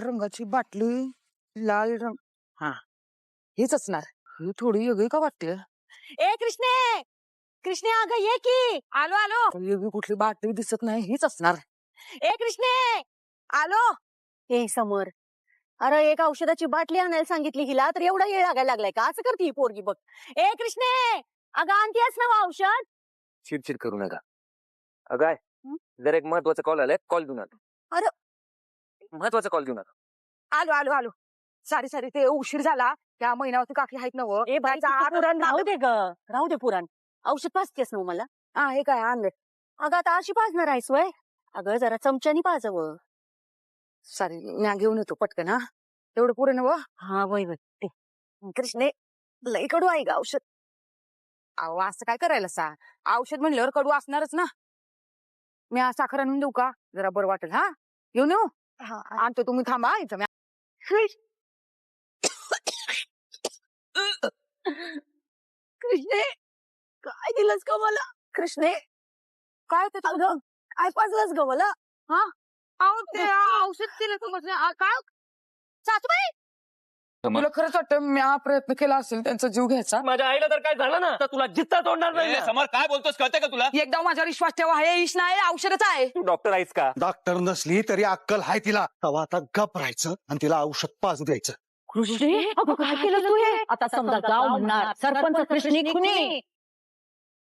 रंगाची बाटली, लाल रंग. हा, हेच असणार. ही थोडी वेगळी का वाटते? ए कृष्णे, कृष्णे अगं ये की. आलो आलो. वेगळी कुठली बाटली दिसत नाही, हीच असणार. ए कृष्णे, आलो. ए समोर, अरे एक औषधाची बाटली आणायला सांगितली हिला तर एवढा वेळ लागायला लागलाय का? असं करते ही पोरगी बघ. ए कृष्णे, अगं आणतीयस ना औषध? चिडचिड करू नका. अगाय जर एक महत्वाचा कॉल आलाय, कॉल घेऊन आलो. अरे. महत्वाचा कॉल घेऊन आलो. आलो आलो आलो. सारी ते उशीर झाला. त्या महिन्यावरती काकी आहेत ना व. ए बाई पुराण राहू दे ग, राहू दे पुराण. औषध पाजतेस ना मला? हा, हे काय आणलं? अगं आता अशी पाजणार आहेस वय? अगं जरा चमच्यानी पाजावं. सारी म्या घेऊन येतो पटकन. हा, तेवढं पुरे ना व. हा वय वय. कृष्णे, लई कडू आहे ग औषध. अहो असं काय करायला सा? औषध म्हणल्यावर कडू असणारच ना. मी आज साखर आणून देऊ का? जरा बरं वाटेल. हा, घेऊन येऊ. आणतो, तुम्ही थांबा इथं. कृष्णे, काय दिलंस ग मला? कृष्णे, काय ते अगं काय पाजलंस ग मला? हा, अहो ते औषध दिलं तुम्हाला. काय सासूबाई, तुला खरंच वाटतं मी प्रयत्न केला असेल त्यांचा जीव घ्यायचा? माझ्या आईला तर काय झालं ना तर तुला जित्ता तोडणार नाही ना. समोर काय बोलतोस कळतंय का तुला? एकदा माझ्यावर विश्वास ठेवा. हे इश नाही, औषधच आहे. तू डॉक्टर आहेस का? डॉक्टर नसली तरी अक्कल हाय तिला. तवा आता गप राहायचं आणि तिला औषध पाजू द्यायचं. कृष्णे, अगं काय केलं तू हे? आता समजा गाव म्हणणार सरपंच कृष्णी खुनी.